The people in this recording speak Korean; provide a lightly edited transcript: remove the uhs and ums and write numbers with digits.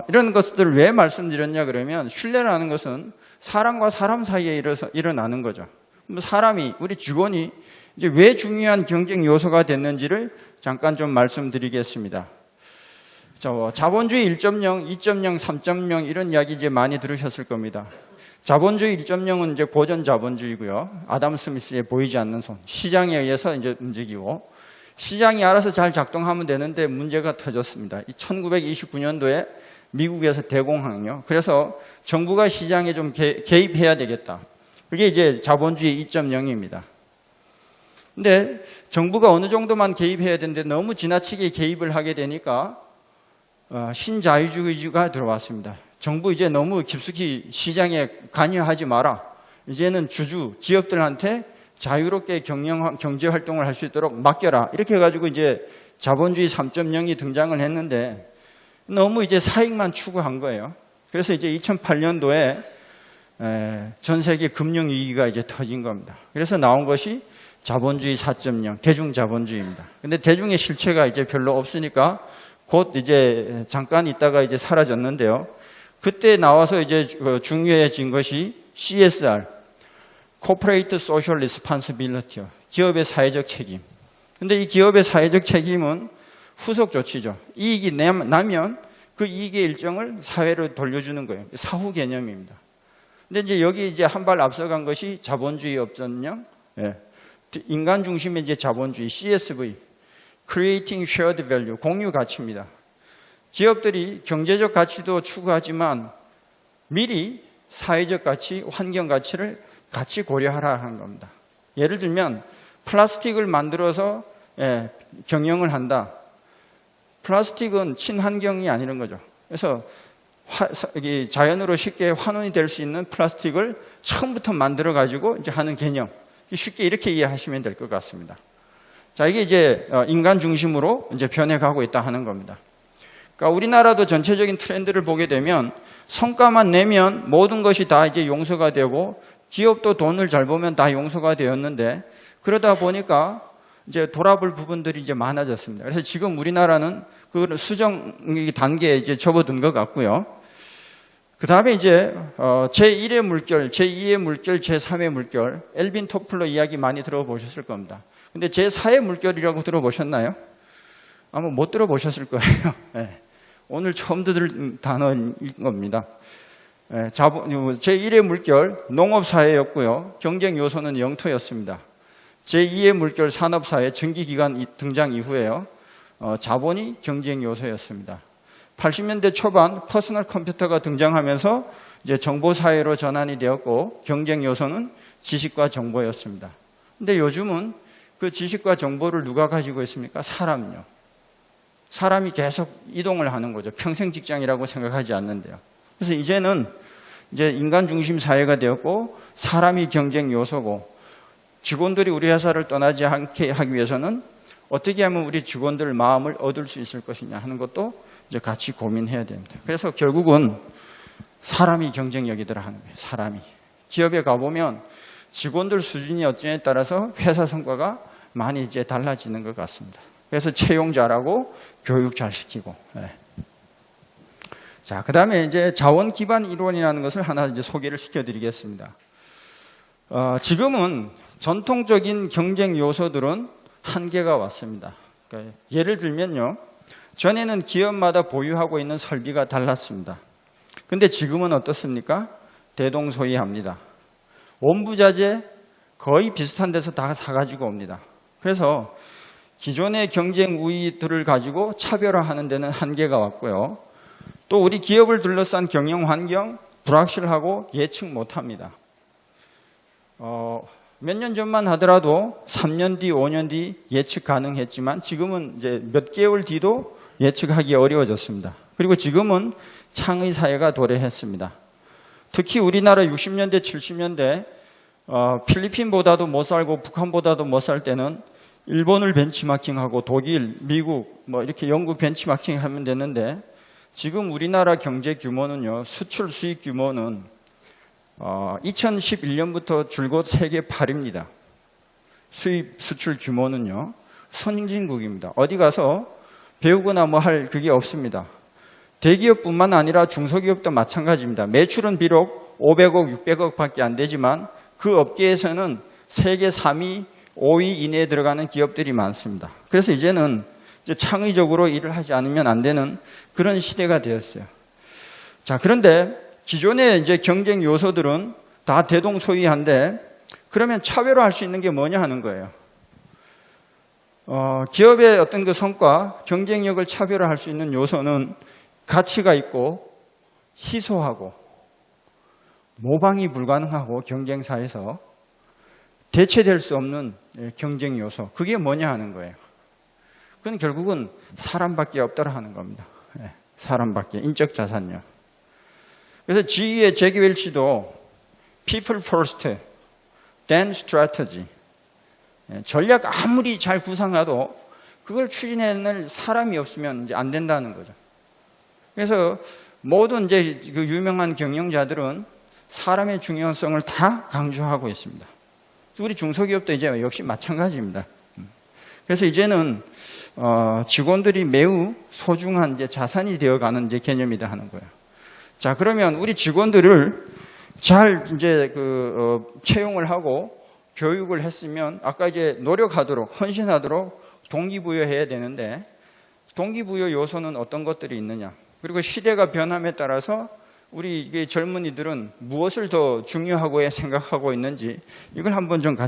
이런 것들을 왜 말씀드렸냐 그러면 신뢰라는 것은 사람과 사람 사이에 일어나는 거죠. 사람이, 우리 직원이 이제 왜 중요한 경쟁 요소가 됐는지를 잠깐 좀 말씀드리겠습니다. 자본주의 1.0, 2.0, 3.0 이런 이야기 이제 많이 들으셨을 겁니다. 자본주의 1.0은 이제 고전 자본주의고요. 아담 스미스의 보이지 않는 손, 시장에 의해서 이제 움직이고 시장이 알아서 잘 작동하면 되는데 문제가 터졌습니다. 1929년도에 미국에서 대공황이요. 그래서 정부가 시장에 좀 개입해야 되겠다. 그게 이제 자본주의 2.0입니다. 근데 정부가 어느 정도만 개입해야 되는데 너무 지나치게 개입을 하게 되니까 신자유주의가 들어왔습니다. 정부 이제 너무 깊숙이 시장에 관여하지 마라. 이제는 기업들한테 자유롭게 경제 활동을 할 수 있도록 맡겨라. 이렇게 해가지고 이제 자본주의 3.0이 등장을 했는데 너무 이제 사익만 추구한 거예요. 그래서 이제 2008년도에 전 세계 금융 위기가 이제 터진 겁니다. 그래서 나온 것이 자본주의 4.0 대중자본주의입니다. 근데 대중의 실체가 이제 별로 없으니까 곧 이제 잠깐 있다가 이제 사라졌는데요. 그때 나와서 이제 중요해진 것이 CSR, Corporate Social Responsibility요. 기업의 사회적 책임. 근데 이 기업의 사회적 책임은 후속 조치죠. 이익이 나면 그 이익의 일정을 사회로 돌려주는 거예요. 사후 개념입니다. 근데 이제 여기 이제 한 발 앞서간 것이 자본주의 업전형, 인간 중심의 이제 자본주의 CSV, Creating Shared Value, 공유 가치입니다. 기업들이 경제적 가치도 추구하지만 미리 사회적 가치, 환경 가치를 같이 고려하라 하는 겁니다. 예를 들면 플라스틱을 만들어서 경영을 한다. 플라스틱은 친환경이 아니라는 거죠. 그래서 자연으로 쉽게 환원이 될 수 있는 플라스틱을 처음부터 만들어 가지고 이제 하는 개념. 쉽게 이렇게 이해하시면 될 것 같습니다. 자, 이게 이제 인간 중심으로 이제 변해가고 있다 하는 겁니다. 그러니까 우리나라도 전체적인 트렌드를 보게 되면 성과만 내면 모든 것이 다 이제 용서가 되고 기업도 돈을 잘 보면 다 용서가 되었는데 그러다 보니까 이제 돌아볼 부분들이 이제 많아졌습니다. 그래서 지금 우리나라는 그 수정 단계에 이제 접어든 것 같고요. 그 다음에 이제 제1의 물결, 제2의 물결, 제3의 물결, 엘빈 토플러 이야기 많이 들어보셨을 겁니다. 근데 제4의 물결이라고 들어보셨나요? 아마 못 들어보셨을 거예요. 네. 오늘 처음 들을 단어인 겁니다. 제1의 물결, 농업사회였고요. 경쟁 요소는 영토였습니다. 제2의 물결, 산업사회, 증기기관 등장 이후에요. 자본이 경쟁 요소였습니다. 80년대 초반 퍼스널 컴퓨터가 등장하면서 이제 정보사회로 전환이 되었고 경쟁 요소는 지식과 정보였습니다. 근데 요즘은 그 지식과 정보를 누가 가지고 있습니까? 사람요. 사람이 계속 이동을 하는 거죠. 평생 직장이라고 생각하지 않는데요. 그래서 이제는 이제 인간 중심 사회가 되었고 사람이 경쟁 요소고 직원들이 우리 회사를 떠나지 않게 하기 위해서는 어떻게 하면 우리 직원들 마음을 얻을 수 있을 것이냐 하는 것도 이제 같이 고민해야 됩니다. 그래서 결국은 사람이 경쟁력이더라 하는 거예요. 사람이. 기업에 가보면 직원들 수준이 어찌냐에 따라서 회사 성과가 많이 이제 달라지는 것 같습니다. 그래서 채용 잘하고 교육 잘 시키고. 네. 자, 그 다음에 이제 자원 기반 이론이라는 것을 하나 이제 소개를 시켜드리겠습니다. 지금은 전통적인 경쟁 요소들은 한계가 왔습니다. 그러니까 예를 들면요. 전에는 기업마다 보유하고 있는 설비가 달랐습니다. 근데 지금은 어떻습니까? 대동소이합니다. 원부자재 거의 비슷한 데서 다 사가지고 옵니다. 그래서 기존의 경쟁 우위들을 가지고 차별화하는 데는 한계가 왔고요. 또 우리 기업을 둘러싼 경영 환경 불확실하고 예측 못합니다. 몇 년 전만 하더라도 3년 뒤, 5년 뒤 예측 가능했지만 지금은 이제 몇 개월 뒤도 예측하기 어려워졌습니다. 그리고 지금은 창의 사회가 도래했습니다. 특히 우리나라 60년대, 70년대 필리핀보다도 못 살고 북한보다도 못 살 때는 일본을 벤치마킹하고 독일, 미국, 이렇게 영국 벤치마킹 하면 되는데 지금 우리나라 경제 규모는요, 수출 수입 규모는 2011년부터 줄곧 세계 8위입니다. 수입 수출 규모는요, 선진국입니다. 어디 가서 배우거나 할 그게 없습니다. 대기업뿐만 아니라 중소기업도 마찬가지입니다. 매출은 비록 500억, 600억 밖에 안 되지만 그 업계에서는 세계 3위, 5위 이내에 들어가는 기업들이 많습니다. 그래서 이제는 이제 창의적으로 일을 하지 않으면 안 되는 그런 시대가 되었어요. 자, 그런데 기존의 이제 경쟁 요소들은 다 대동소이한데 그러면 차별화할 수 있는 게 뭐냐 하는 거예요. 기업의 어떤 그 성과, 경쟁력을 차별화할 수 있는 요소는 가치가 있고 희소하고 모방이 불가능하고 경쟁사에서 대체될 수 없는 경쟁 요소. 그게 뭐냐 하는 거예요. 그건 결국은 사람밖에 없더라 하는 겁니다. 사람밖에. 인적 자산력. 그래서 GE의 잭 웰치도 People first, then strategy. 전략 아무리 잘 구상해도 그걸 추진해낼 사람이 없으면 이제 안 된다는 거죠. 그래서 모든 이제 그 유명한 경영자들은 사람의 중요성을 다 강조하고 있습니다. 우리 중소기업도 이제 역시 마찬가지입니다. 그래서 이제는 직원들이 매우 소중한 이제 자산이 되어가는 이제 개념이다 하는 거예요. 자, 그러면 우리 직원들을 잘 이제 채용을 하고 교육을 했으면 아까 이제 노력하도록 헌신하도록 동기부여해야 되는데 동기부여 요소는 어떤 것들이 있느냐? 그리고 시대가 변함에 따라서 우리 이게 젊은이들은 무엇을 더 중요하고 생각하고 있는지 이걸 한번 좀 같이